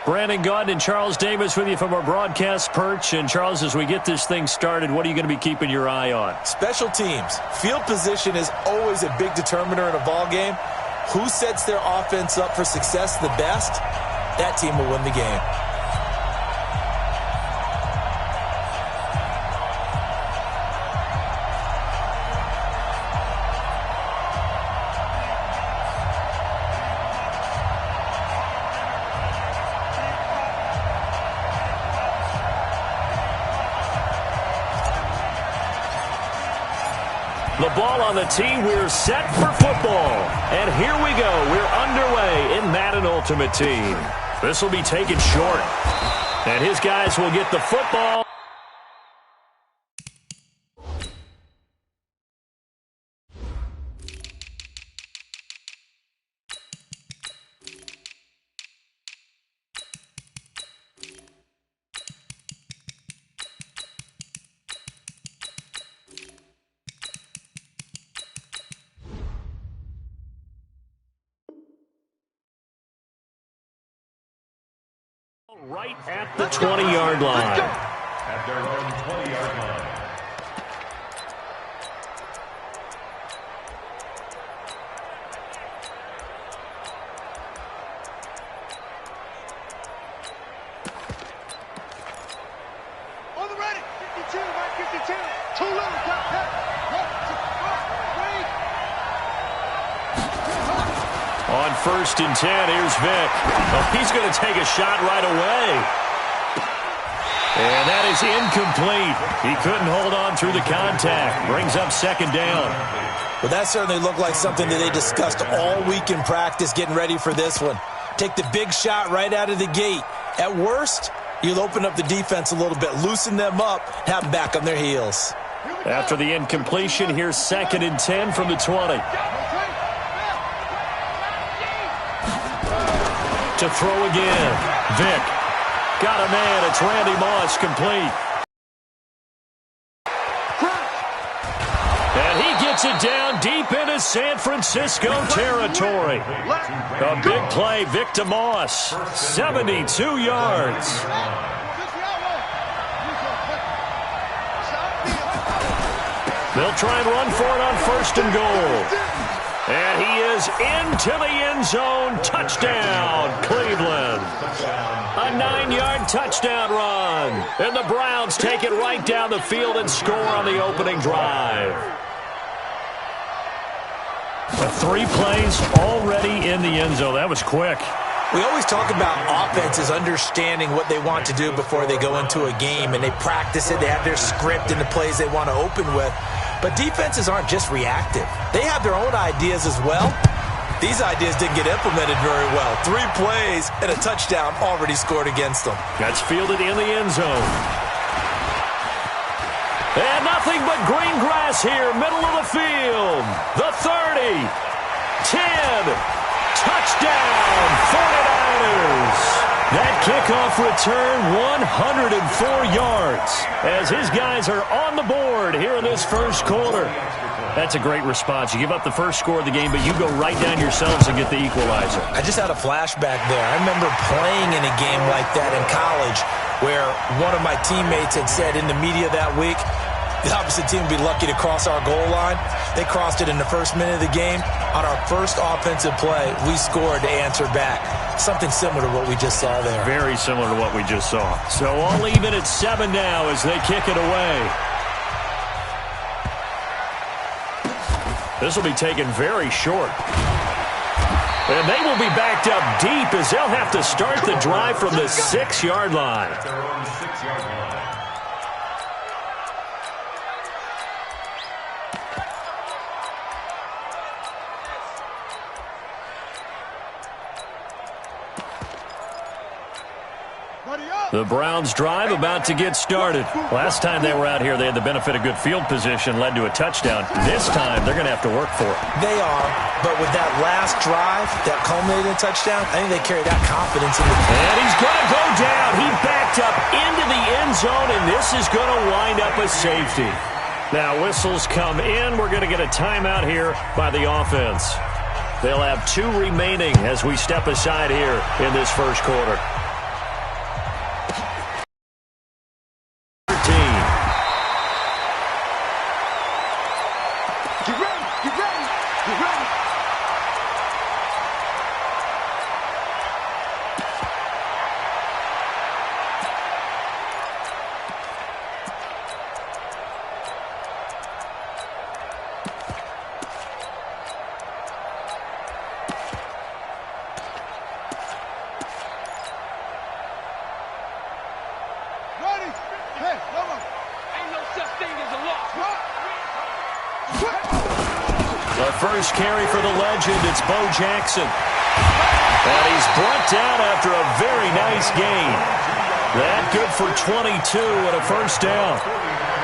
Brandon Gaudin and Charles Davis with you from our broadcast perch. And, Charles, as we get this thing started, what are you going to be keeping your eye on? Special teams. Field position is always a big determiner in a ball game. Who sets their offense up for success the best, that team will win the game. The ball on the tee. We're set for football. And here we go. We're underway in Madden Ultimate Team. This will be taken short. And his guys will get the football. Right at the 20-yard line. At their own 20-yard line. On the ready, 52, right 52. Too low, got that. On 1st and 10, here's Vic. Oh, he's going to take a shot right away. And that is incomplete. He couldn't hold on through the contact. Brings up 2nd down. Well, that certainly looked like something that they discussed all week in practice getting ready for this one. Take the big shot right out of the gate. At worst, you'll open up the defense a little bit, loosen them up, have them back on their heels. After the incompletion, here's 2nd and 10 from the 20. To throw again. Vic. Got a man. It's Randy Moss, complete. And he gets it down deep into San Francisco territory. A big play, Vic to Moss. 72 yards. They'll try and run for it on 1st and goal. And he is into the end zone. Touchdown, Cleveland. A 9-yard touchdown run. And the Browns take it right down the field and score on the opening drive. 3 plays already in the end zone. That was quick. We always talk about offenses understanding what they want to do before they go into a game, and they practice it. They have their script and the plays they want to open with. But defenses aren't just reactive. They have their own ideas as well. These ideas didn't get implemented very well. 3 plays and a touchdown already scored against them. That's fielded in the end zone. And nothing but green grass here, middle of the field. The 30, 10, touchdown, 49ers. That kickoff return, 104 yards, as his guys are on the board here in this first quarter. That's a great response. You give up the first score of the game, but you go right down yourselves and get the equalizer. I just had a flashback there. I remember playing in a game like that in college where one of my teammates had said in the media that week, the opposite team would be lucky to cross our goal line. They crossed it in the first minute of the game. On our first offensive play, we scored to answer back. Something similar to what we just saw there. Very similar to what we just saw. So all even at 7 now as they kick it away. This will be taken very short. And they will be backed up deep as they'll have to start the drive from the 6-yard line. Their own 6-yard line. The Browns drive about to get started. Last time they were out here, they had the benefit of good field position, led to a touchdown. This time, they're going to have to work for it. They are, but with that last drive that culminated in a touchdown, I think they carry that confidence in the game. And he's going to go down. He backed up into the end zone, and this is going to wind up a safety. Now, whistles come in. We're going to get a timeout here by the offense. They'll have 2 remaining as we step aside here in this first quarter. Get ready. Get ready. Get ready. The first carry for the legend, it's Bo Jackson. And he's brought down after a very nice gain. That good for 22 and a first down.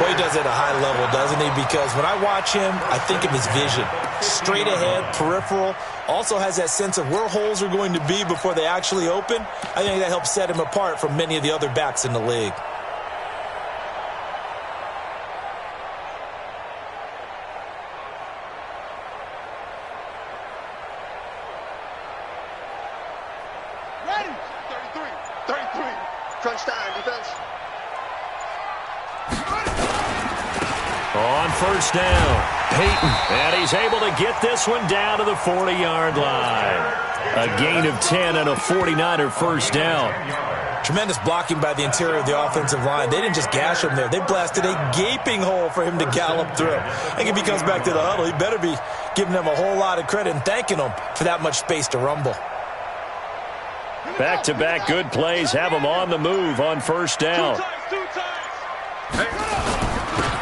Boy, he does it at a high level, doesn't he? Because when I watch him, I think of his vision. Straight ahead, peripheral. Also has that sense of where holes are going to be before they actually open. I think that helps set him apart from many of the other backs in the league. Ready. 33. Crunch time, defense. On first down, Peyton. And he's able to get this one down to the 40-yard line. A gain of 10 and a 49er first down. Tremendous blocking by the interior of the offensive line. They didn't just gash him there. They blasted a gaping hole for him to gallop through. I think if he comes back to the huddle, he better be giving them a whole lot of credit and thanking them for that much space to rumble. Back-to-back good plays have him on the move on first down.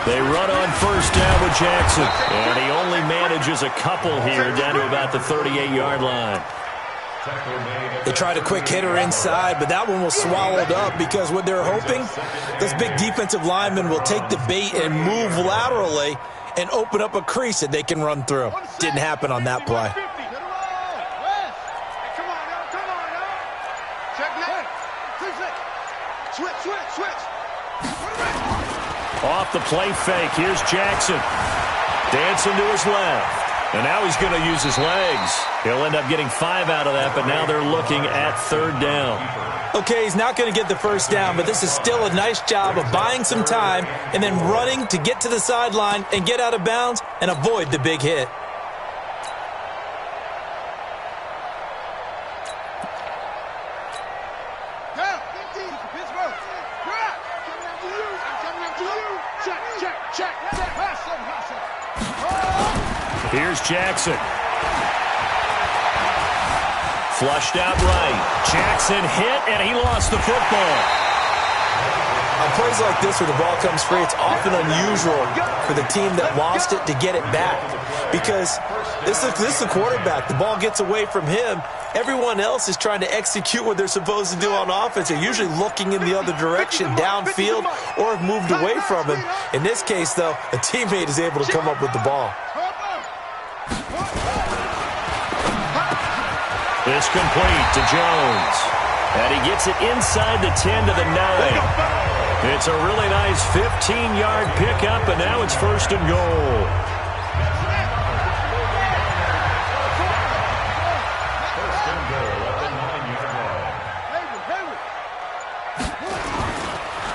They run on first down with Jackson. And he only manages a couple here down to about the 38-yard line. They tried a quick hitter inside, but that one was swallowed up because what they're hoping, those big defensive linemen will take the bait and move laterally and open up a crease that they can run through. Didn't happen on that play. Switch. Off the play fake, here's Jackson. Dancing to his left. And now he's going to use his legs. He'll end up getting 5 out of that, but now they're looking at third down. Okay, he's not going to get the first down, but this is still a nice job of buying some time and then running to get to the sideline and get out of bounds and avoid the big hit. Here's Jackson. Flushed out right. Jackson hit, and he lost the football. On plays like this where the ball comes free, it's often unusual for the team that lost it to get it back. Because this is the quarterback. The ball gets away from him. Everyone else is trying to execute what they're supposed to do on offense. They're usually looking in the other direction, downfield, or have moved away from him. In this case, though, a teammate is able to come up with the ball. This complete to Jones. And he gets it inside the 10 to the 9. It's a really nice 15-yard pickup, and now it's first and goal.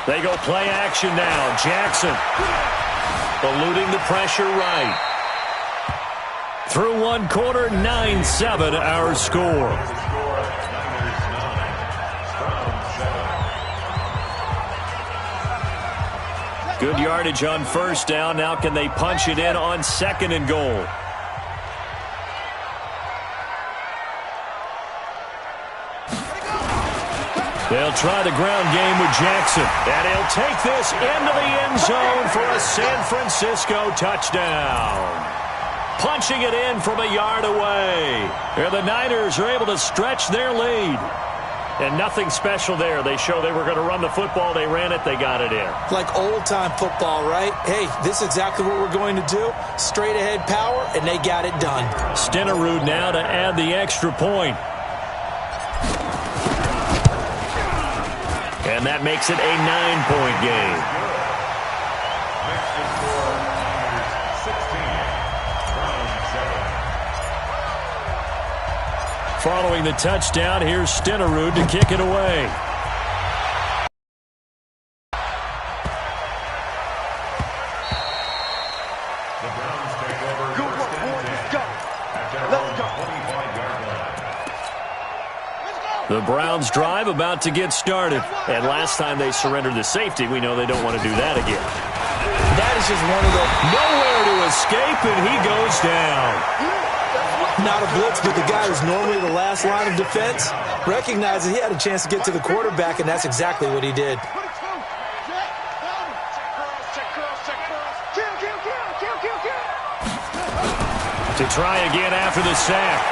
They go play action now. Jackson eluding the pressure right. Through one quarter, 9-7 our score. Good yardage on first down. Now can they punch it in on second and goal? They'll try the ground game with Jackson. And he'll take this into the end zone for a San Francisco touchdown. Punching it in from a yard away. And the Niners are able to stretch their lead. And nothing special there. They show they were going to run the football. They ran it. They got it in. Like old-time football, right? Hey, this is exactly what we're going to do. Straight ahead power, and they got it done. Stenerud now to add the extra point. And that makes it a 9-point game. Following the touchdown, here's Stenerud to kick it away. The Browns take over. The Browns drive about to get started. And last time they surrendered the safety, we know they don't want to do that again. That is just one of the... Nowhere to escape, and he goes down. Not a blitz, but the guy who's normally the last line of defense recognized that he had a chance to get to the quarterback, and that's exactly what he did. To try again after the sack.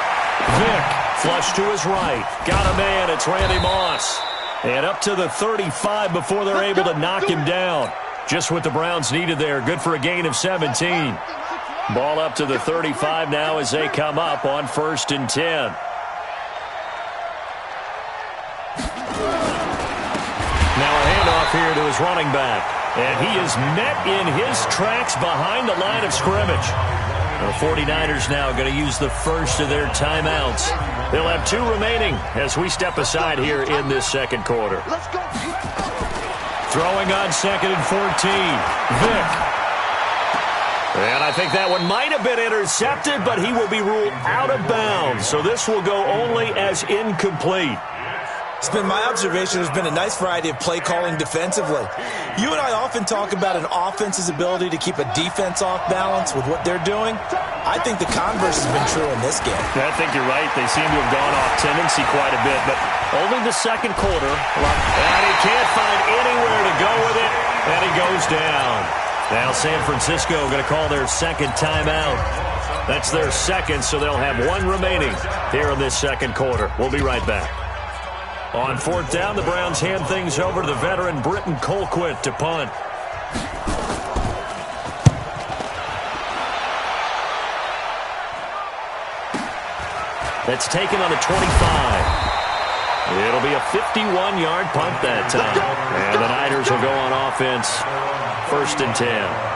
Vick, flush to his right. Got a man, it's Randy Moss. And up to the 35 before they're able to knock him down. Just what the Browns needed there. Good for a gain of 17. Ball up to the 35 now as they come up on 1st and 10. Now a handoff here to his running back. And he is met in his tracks behind the line of scrimmage. The 49ers now going to use the first of their timeouts. They'll have 2 remaining as we step aside here in this second quarter. Throwing on 2nd and 14. Vick. And I think that one might have been intercepted, but he will be ruled out of bounds. So this will go only as incomplete. It's been my observation there's been a nice variety of play calling defensively. You and I often talk about an offense's ability to keep a defense off balance with what they're doing. I think the converse has been true in this game. I think you're right. They seem to have gone off tendency quite a bit, but only the second quarter. And he can't find anywhere to go with it, and he goes down. Now San Francisco going to call their second timeout. That's their second, so they'll have 1 remaining here in this second quarter. We'll be right back. On 4th down, the Browns hand things over to the veteran Britton Colquitt to punt. That's taken on the 25. It'll be a 51-yard punt that time. And the Niners will go on offense. 1st and 10.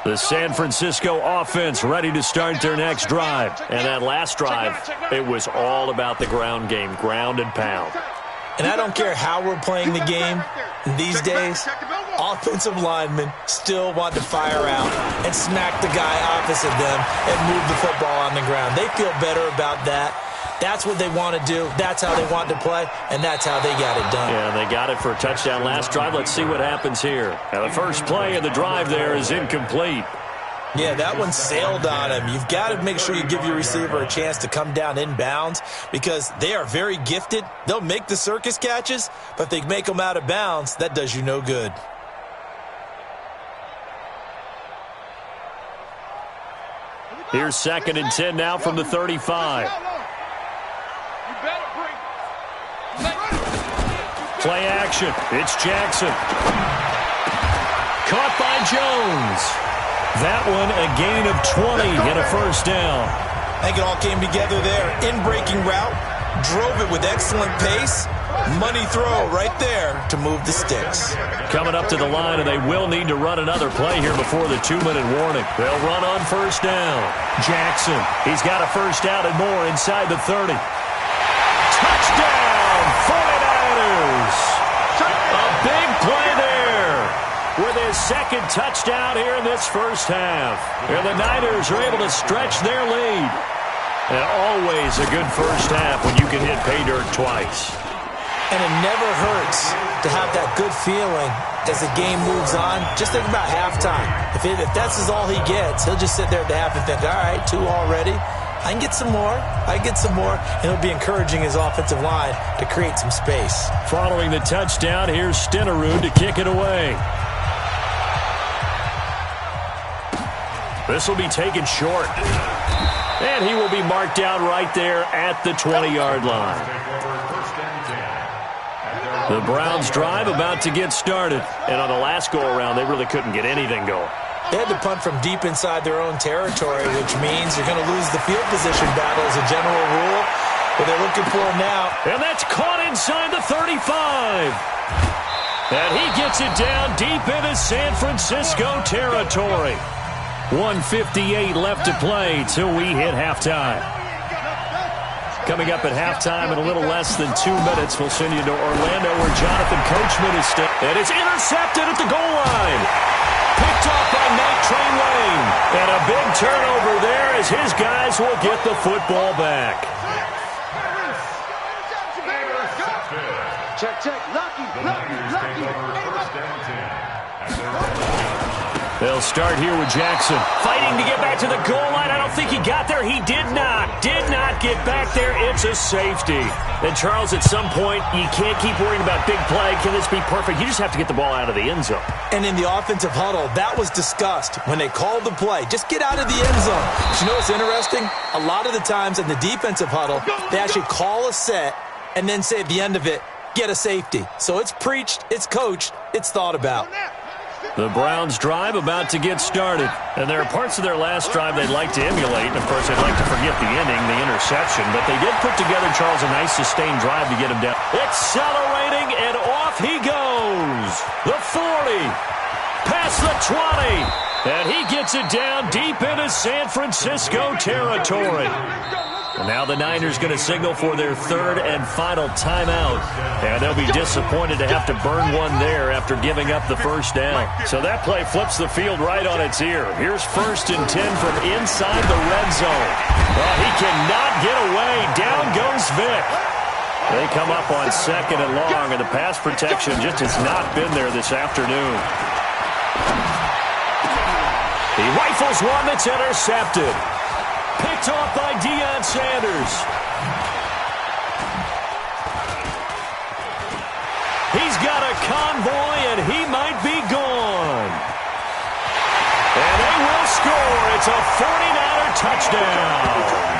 The San Francisco offense ready to start their next drive. And that last drive, it was all about the ground game, ground and pound. And I don't care how we're playing the game these days, offensive linemen still want to fire out and smack the guy opposite them and move the football on the ground. They feel better about that. That's what they want to do. That's how they want to play, and that's how they got it done. Yeah, they got it for a touchdown last drive. Let's see what happens here. Now, the first play of the drive there is incomplete. Yeah, that one sailed on him. You've got to make sure you give your receiver a chance to come down inbounds because they are very gifted. They'll make the circus catches, but if they make them out of bounds, that does you no good. Here's 2nd and 10 now from the 35. Play action. It's Jackson. Caught by Jones. That one a gain of 20 and a 1st down. I think it all came together there. In-breaking route. Drove it with excellent pace. Money throw right there to move the sticks. Coming up to the line, and they will need to run another play here before the 2-minute warning. They'll run on 1st down. Jackson. He's got a 1st down and more inside the 30. Touchdown, 49ers. A big play there with his 2nd touchdown here in this first half. And the Niners are able to stretch their lead. And always a good first half when you can hit pay dirt twice. And it never hurts to have that good feeling as the game moves on. Just think about halftime. If that's all he gets, he'll just sit there at the half and think, all right, 2 already. I can get some more. I can get some more. And he'll be encouraging his offensive line to create some space. Following the touchdown, here's Stenerud to kick it away. This will be taken short. And he will be marked down right there at the 20-yard line. The Browns drive about to get started. And on the last go-around, they really couldn't get anything going. They had to punt from deep inside their own territory, which means you're going to lose the field position battle as a general rule. But they're looking for him now. And that's caught inside the 35. And he gets it down deep into San Francisco territory. 1:58 left to play till we hit halftime. Coming up at halftime in a little less than 2 minutes, we'll send you to Orlando where Jonathan Coachman is staying. And it's intercepted at the goal line. Picked off by Night Train Lane. And a big turnover there as his guys will get the football back. Check, check. Lucky. They'll start here with Jackson. Fighting to get back to the goal line. I don't think he got there. He did not. Did not get back there. It's a safety. And, Charles, at some point, you can't keep worrying about big play. Can this be perfect? You just have to get the ball out of the end zone. And in the offensive huddle, that was discussed when they called the play. Just get out of the end zone. But you know what's interesting? A lot of the times in the defensive huddle, they actually call a set and then say at the end of it, get a safety. So it's preached, it's coached, it's thought about. The Browns' drive about to get started. And there are parts of their last drive they'd like to emulate. And, of course, they'd like to forget the inning, the interception. But they did put together, Charles, a nice sustained drive to get him down. Accelerating, and off he goes. The 40, past the 20. And he gets it down deep into San Francisco territory. Well, now the Niners going to signal for their third and final timeout. And they'll be disappointed to have to burn one there after giving up the first down. So that play flips the field right on its ear. Here's 1st and 10 from inside the red zone. Well, he cannot get away. Down goes Vick. They come up on 2nd and long, and the pass protection just has not been there this afternoon. He rifles one that's intercepted. Picked off by Deion Sanders. He's got a convoy, and he might be gone. And they will score. It's a 49er touchdown.